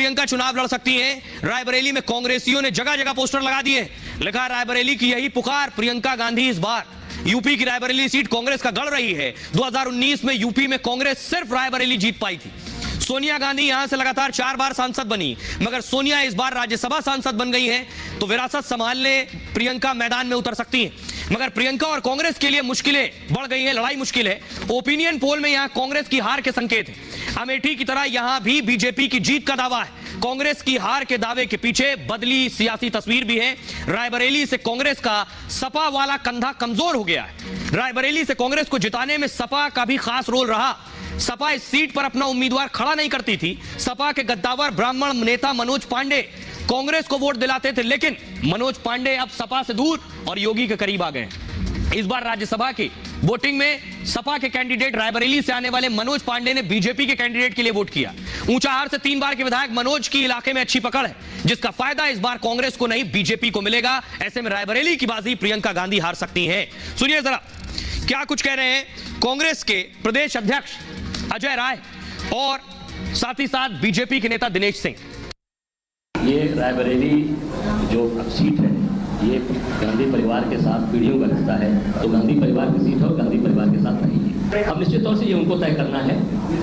प्रियंका चुनाव लड़ सकती हैं। रायबरेली में कांग्रेसियों ने जगह जगह पोस्टर लगा दिए, लिखा रायबरेली की यही पुकार, प्रियंका गांधी इस बार। यूपी की रायबरेली सीट कांग्रेस का गढ़ रही है। 2019 में यूपी में कांग्रेस सिर्फ रायबरेली जीत पाई थी। सोनिया गांधी यहां से लगातार 4 बार सांसद बनी, मगर सोनिया इस बार राज्यसभा सांसद बन गई हैं, तो विरासत संभालने प्रियंका मैदान में उतर सकती हैं। मगर प्रियंका और कांग्रेस के लिए मुश्किलें बढ़ गई हैं, लड़ाई मुश्किल है। ओपिनियन पोल में यहां कांग्रेस की हार के संकेत हैं। अमेठी की तरह यहां भी बीजेपी की जीत का दावा है। कांग्रेस की हार के दावे के पीछे बदली सियासी तस्वीर भी है। रायबरेली से कांग्रेस का सपा वाला कंधा कमजोर हो गया है। रायबरेली से कांग्रेस को जिताने में सपा का भी खास रोल रहा। सपा इस सीट पर अपना उम्मीदवार खड़ा नहीं करती थी। सपा के गद्दावर ब्राह्मण नेता मनोज पांडे कांग्रेस को वोट दिलाते थे, लेकिन मनोज पांडे अब सपा से दूर और योगी के करीब आ गए। इस बार राज्यसभा की वोटिंग में सपा के कैंडिडेट रायबरेली से आने वाले मनोज पांडे ने बीजेपी के कैंडिडेट के लिए वोट किया। ऊंचाहार से 3 बार के विधायक मनोज की इलाके में अच्छी पकड़ है, जिसका फायदा इस बार कांग्रेस को नहीं बीजेपी को मिलेगा। ऐसे में रायबरेली की बाजी प्रियंका गांधी हार सकती हैं। सुनिए जरा क्या कुछ कह रहे हैं कांग्रेस के प्रदेश अध्यक्ष अजय राय और साथ ही साथ बीजेपी के नेता दिनेश सिंह। ये रायबरेली जो सीट है, ये गांधी परिवार के साथ पीढ़ियों का रिश्ता है, तो गांधी परिवार की सीट है और गांधी परिवार के साथ नहीं है। अब निश्चित तौर से ये उनको तय करना है,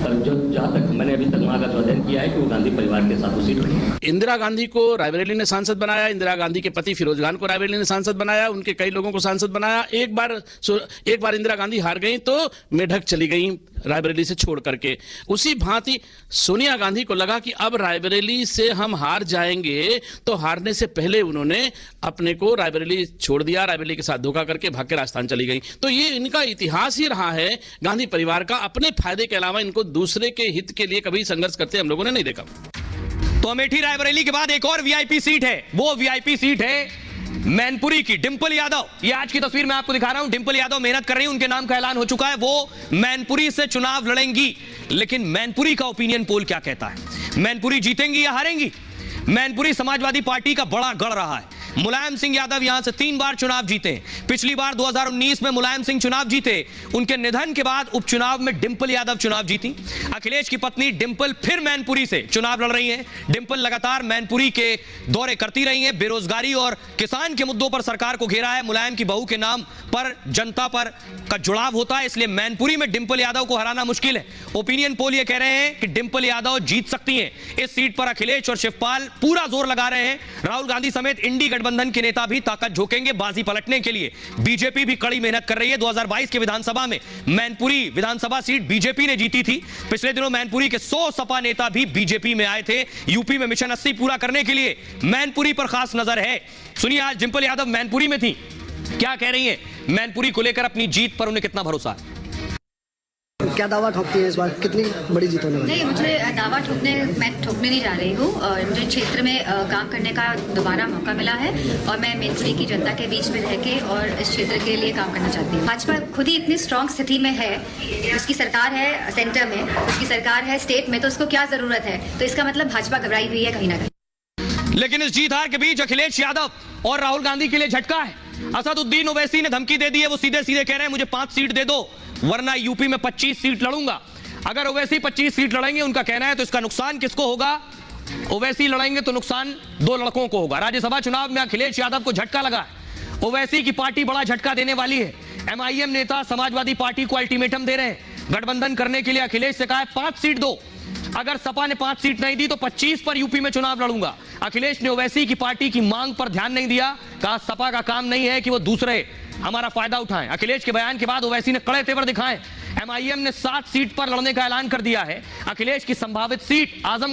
पर जो जहाँ तक मैंने अभी तक वहाँ का जो अध्ययन किया है कि वो गांधी परिवार के साथ वो सीट रही। इंदिरा गांधी को रायबरेली ने सांसद बनाया, इंदिरा गांधी के पति फिरोज खान को रायबरेली ने सांसद बनाया, उनके कई लोगों को सांसद बनाया। एक बार इंदिरा गांधी हार गई तो मेढक चली गई रायबरेली से छोड़ करके। उसी भांति सोनिया गांधी को लगा कि अब रायबरेली से हम हार जाएंगे, तो हारने से पहले उन्होंने अपने को रायबरेली छोड़ दिया, रायबरेली के साथ धोखा करके भाग के राजस्थान चली गई। तो ये इनका इतिहास ही रहा है गांधी परिवार का। अपने फायदे के अलावा इनको दूसरे के हित के लिए कभी संघर्ष करते हम लोगों ने नहीं देखा। तो अमेठी रायबरेली के बाद एक और वीआईपी सीट है, वो वीआईपी सीट है मैनपुरी की। डिंपल यादव, ये आज की तस्वीर मैं आपको दिखा रहा हूं। डिंपल यादव मेहनत कर रही है, उनके नाम का ऐलान हो चुका है, वो मैनपुरी से चुनाव लड़ेंगी। लेकिन मैनपुरी का ओपिनियन पोल क्या कहता है? मैनपुरी जीतेंगी या हारेंगी? मैनपुरी समाजवादी पार्टी का बड़ा गढ़ रहा है। मुलायम सिंह यादव यहां से 3 बार चुनाव जीते। पिछली बार 2019 में मुलायम सिंह चुनाव जीते। उनके निधन के बाद उपचुनाव में डिंपल यादव चुनाव जीती। अखिलेश की पत्नी डिंपल फिर मैनपुरी से चुनाव लड़ रही हैं। डिंपल लगातार मैनपुरी के दौरे करती रही हैं। बेरोजगारी और किसान के मुद्दों पर सरकार को घेरा है। मुलायम की बहू के नाम पर जनता पर का जुड़ाव होता है, इसलिए मैनपुरी में डिंपल यादव को हराना मुश्किल है। ओपिनियन पोल ये कह रहे हैं कि डिंपल यादव जीत सकती हैं। इस सीट पर अखिलेश और शिवपाल पूरा जोर लगा रहे हैं। राहुल गांधी समेत इंडी गठबंधन के नेता भी ताकत झोंकेंगे बाजी पलटने के लिए। बीजेपी भी कड़ी मेहनत कर रही है। 2022 के विधानसभा में मैनपुरी विधानसभा सीट बीजेपी ने जीती थी। पिछले दिनों मैनपुरी के 100 सपा नेता भी बीजेपी में आए थे। यूपी में मिशन 80 पूरा करने के लिए मैनपुरी पर खास नजर है। सुनिए आज डिंपल यादव मैनपुरी में थी, क्या कह रही है मैनपुरी को लेकर, अपनी जीत पर उन्हें कितना भरोसा है। क्या दावा ठोकती है इस बार, कितनी बड़ी जीत होने वाली है? नहीं, मुझे दावा मैं ठोकने नहीं जा रही हूँ। और मुझे क्षेत्र में काम करने का दोबारा मौका मिला है और मैं मैनपुरी की जनता के बीच में रह के और इस क्षेत्र के लिए काम करना चाहती हूँ। भाजपा खुद ही इतनी स्ट्रांग स्थिति में है, उसकी सरकार है सेंटर में, उसकी सरकार है स्टेट में, तो उसको क्या जरूरत है? तो इसका मतलब भाजपा घबराई हुई है कहीं ना कहीं। लेकिन इस जीत हार के बीच अखिलेश यादव और राहुल गांधी के लिए झटका है। असदुद्दीन ओवैसी ने धमकी दे दी है। वो सीधे सीधे कह रहे हैं मुझे 5 सीट दे दो, वरना यूपी में 25 सीट लड़ूंगा। अगर ओवैसी 25 सीट लड़ेंगे, उनका कहना है, तो इसका नुकसान किसको होगा? ओवैसी लड़ेंगे तो नुकसान 2 लड़कों को होगा। राज्यसभा चुनाव में अखिलेश यादव को झटका लगा है। ओवैसी की पार्टी बड़ा झटका देने वाली है। एमआईएम नेता समाजवादी पार्टी को अल्टीमेटम दे रहे हैं। गठबंधन करने के लिए अखिलेश से कहा है 5 सीट दो। अगर सपा ने 5 सीट नहीं दी तो 25 पर यूपी में चुनाव लड़ूंगा। अखिलेश ने ओवैसी की पार्टी की मांग पर ध्यान नहीं दिया, कहा सपा का काम नहीं है कि वो दूसरे हमारा फायदा उठाएं। अखिलेश के बयान के बाद ओवैसी ने कड़े तेवर दिखाए। एमआईएम ने 7 सीट पर लड़ने का ऐलान कर दिया है। अखिलेश की संभावित सीट आजमगढ़